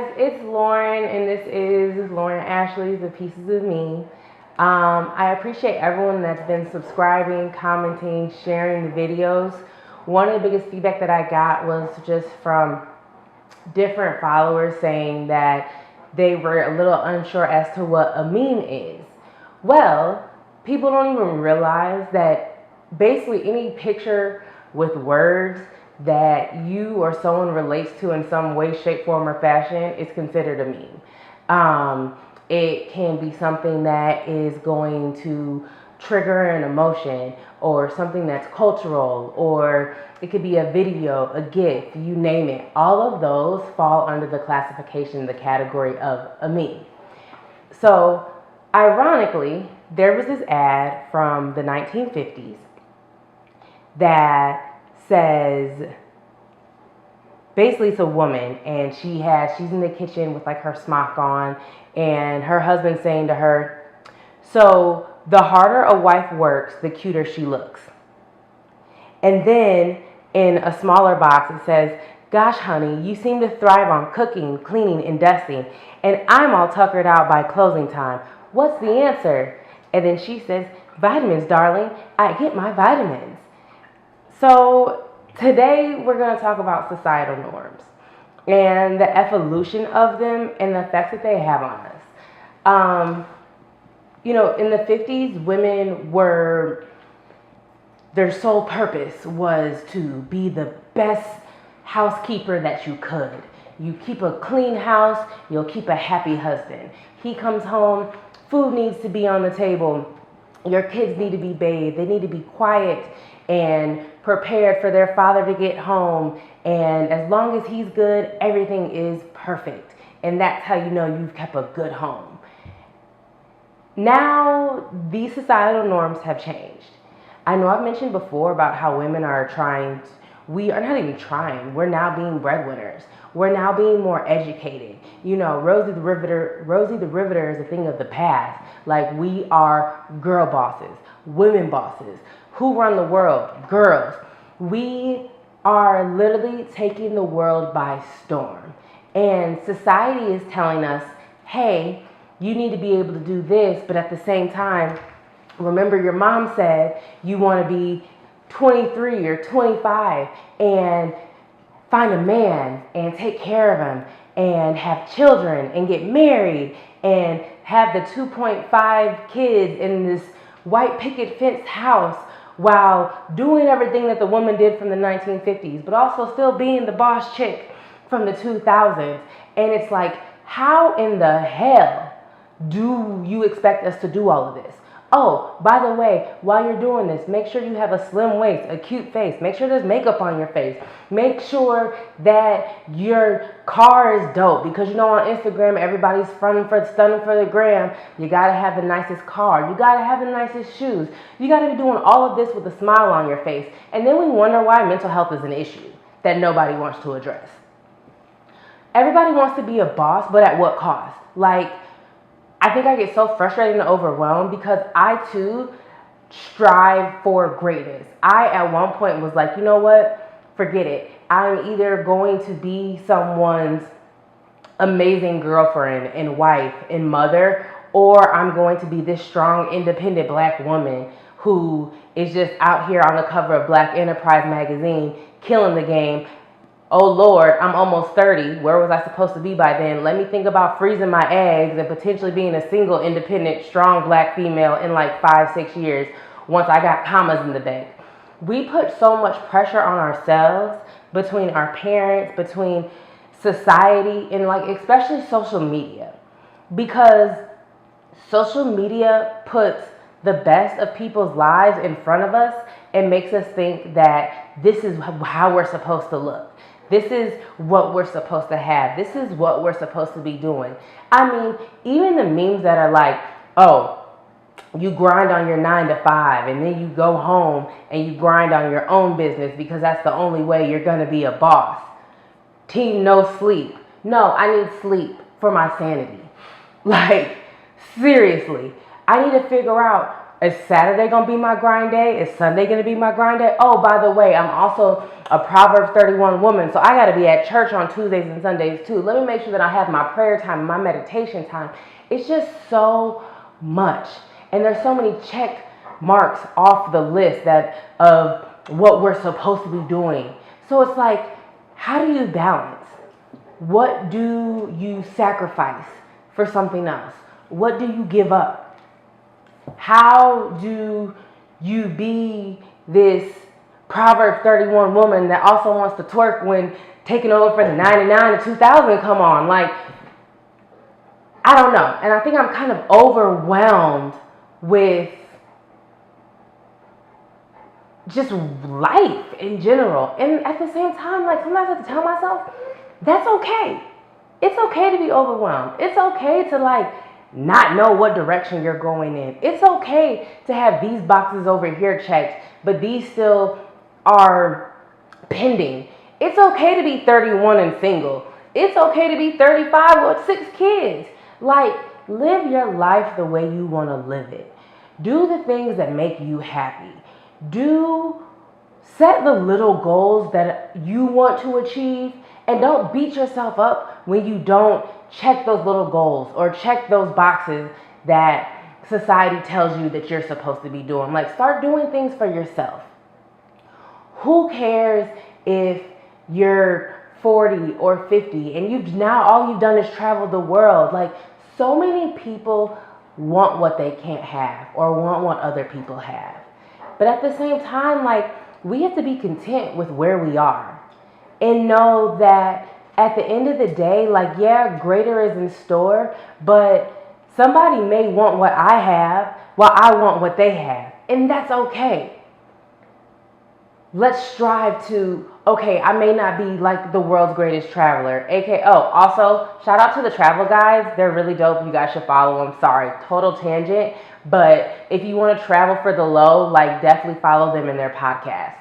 guys, it's Lauren, and this is Lauren Ashley's The Pieces of Me. I appreciate everyone that's been subscribing, commenting, sharing the videos. One of the biggest feedback that I got was just from different followers saying that they were a little unsure as to what a meme is. Well, people don't even realize that basically any picture with words that you or someone relates to in some way, shape, form, or fashion is considered a meme. It can be something that is going to trigger an emotion, or something that's cultural, or it could be a video, a GIF, you name it. All of those fall under the classification, the category of a meme. So, ironically, there was this ad from the 1950s that says, basically it's a woman, and she's in the kitchen with like her smock on, and her husband saying to her, so the harder a wife works, the cuter she looks. And then in a smaller box it says, gosh honey, you seem to thrive on cooking, cleaning, and dusting, and I'm all tuckered out by closing time. What's the answer? And then she says, vitamins, darling. I get my vitamins. So today we're going to talk about societal norms and the evolution of them and the effects that they have on us. In the 50s, women their sole purpose was to be the best housekeeper that you could. You keep a clean house, you'll keep a happy husband. He comes home, food needs to be on the table, your kids need to be bathed, they need to be quiet and prepared for their father to get home, and as long as he's good, everything is perfect, and that's how you know you've kept a good home. Now, these societal norms have changed. I know I've mentioned before about how women are we are not even trying, we're now being breadwinners. We're now being more educated. Rosie the Riveter is a thing of the past. Like, we are girl bosses, women bosses. Who run the world? Girls. We are literally taking the world by storm. And society is telling us, hey, you need to be able to do this, but at the same time, remember your mom said you want to be 23 or 25 and find a man and take care of him and have children and get married and have the 2.5 kids in this white picket fence house while doing everything that the woman did from the 1950s, but also still being the boss chick from the 2000s. And it's like, how in the hell do you expect us to do all of this? Oh, by the way, while you're doing this, make sure you have a slim waist, a cute face. Make sure there's makeup on your face. Make sure that your car is dope, because on Instagram, everybody's stunning for the gram. You gotta have the nicest car. You gotta have the nicest shoes. You gotta be doing all of this with a smile on your face. And then we wonder why mental health is an issue that nobody wants to address. Everybody wants to be a boss, but at what cost? I think I get so frustrated and overwhelmed because I too strive for greatness. I at one point was like, you know what? Forget it. I'm either going to be someone's amazing girlfriend and wife and mother, or I'm going to be this strong, independent black woman who is just out here on the cover of Black Enterprise magazine, killing the game. Oh Lord, I'm almost 30. Where was I supposed to be by then? Let me think about freezing my eggs and potentially being a single, independent, strong black female in 5-6 years once I got commas in the bank. We put so much pressure on ourselves, between our parents, between society, and especially social media. Because social media puts the best of people's lives in front of us and makes us think that this is how we're supposed to look. This is what we're supposed to have. This is what we're supposed to be doing. I mean, even the memes that are like, oh, you grind on your 9 to 5 and then you go home and you grind on your own business because that's the only way you're going to be a boss. Team no sleep. No, I need sleep for my sanity. Seriously, I need to figure out Is Saturday gonna be my grind day? Is Sunday gonna be my grind day? Oh, by the way, I'm also a Proverbs 31 woman, so I gotta be at church on Tuesdays and Sundays too. Let me make sure that I have my prayer time, my meditation time. It's just so much. And there's so many check marks off the list of what we're supposed to be doing. So it's like, how do you balance? What do you sacrifice for something else? What do you give up? How do you be this Proverbs 31 woman that also wants to twerk when taking over for the 99 and 2000 come on? Like, I don't know. And I think I'm kind of overwhelmed with just life in general. And at the same time, like, sometimes I have to tell myself, that's okay. It's okay to be overwhelmed. It's okay to, like, not know what direction you're going in. It's okay to have these boxes over here checked, but these still are pending. It's okay to be 31 and single. It's okay to be 35 with 6 kids. Like, live your life the way you want to live it. Do the things that make you happy. Set the little goals that you want to achieve, and don't beat yourself up when you don't check those little goals or check those boxes that society tells you that you're supposed to be doing. Like, start doing things for yourself. Who cares if you're 40 or 50 and all you've done is travel the world? Like, so many people want what they can't have or want what other people have. But at the same time, like, we have to be content with where we are and know that at the end of the day, like, yeah, greater is in store, but somebody may want what I have while I want what they have. And that's okay. Let's strive to, okay, I may not be like the world's greatest traveler. Also, shout out to the travel guys. They're really dope. You guys should follow them. Sorry, total tangent. But if you want to travel for the low, like, definitely follow them in their podcast.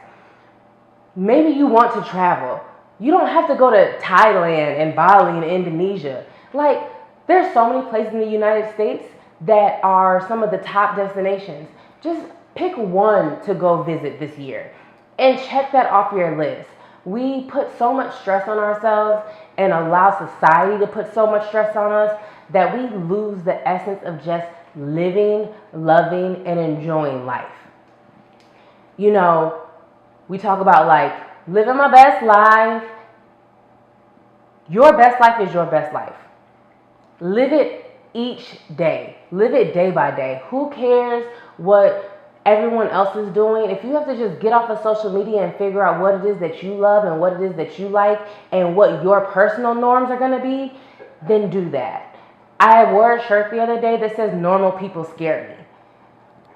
Maybe you want to travel. You don't have to go to Thailand and Bali and Indonesia. Like, there's so many places in the United States that are some of the top destinations. Just pick one to go visit this year and check that off your list. We put so much stress on ourselves and allow society to put so much stress on us that we lose the essence of just living, loving, and enjoying life. You know, we talk about, like, living my best life. Your best life is your best life. Live it each day. Live it day by day. Who cares what everyone else is doing? If you have to just get off of social media and figure out what it is that you love and what it is that you like and what your personal norms are going to be, then do that. I wore a shirt the other day that says normal people scare me.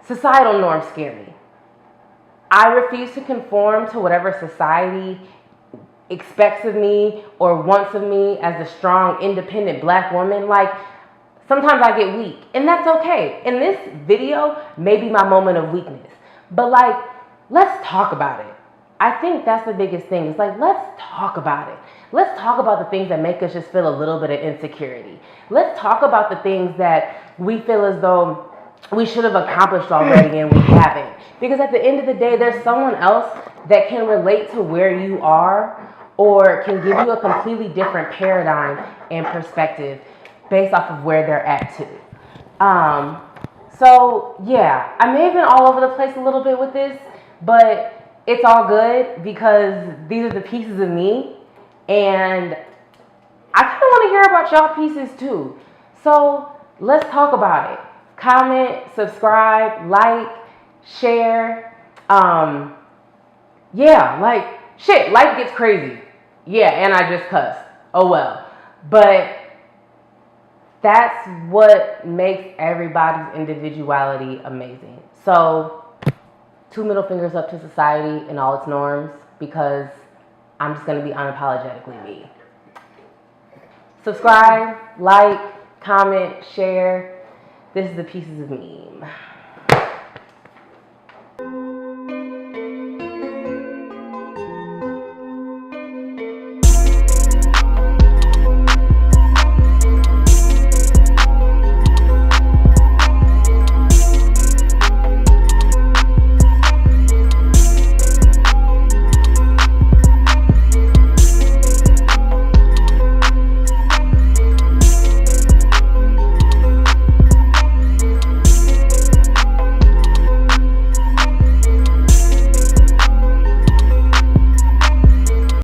Societal norms scare me. I refuse to conform to whatever society expects of me or wants of me as a strong, independent black woman. Like, sometimes I get weak, and that's okay. And this video may be my moment of weakness, but, like, let's talk about it. I think that's the biggest thing. It's like, let's talk about it. Let's talk about the things that make us just feel a little bit of insecurity. Let's talk about the things that we feel as though we should have accomplished already and we haven't. Because at the end of the day, there's someone else that can relate to where you are or can give you a completely different paradigm and perspective based off of where they're at too. So yeah, I may have been all over the place a little bit with this, but it's all good because these are the pieces of me, and I kind of want to hear about y'all pieces too. So let's talk about it. Comment, subscribe, like, share. Yeah, like, shit, life gets crazy. Yeah, and I just cussed. Oh well. But that's what makes everybody's individuality amazing. So, 2 middle fingers up to society and all its norms, because I'm just going to be unapologetically me. Subscribe, like, comment, share. This is the Pieces of Meme.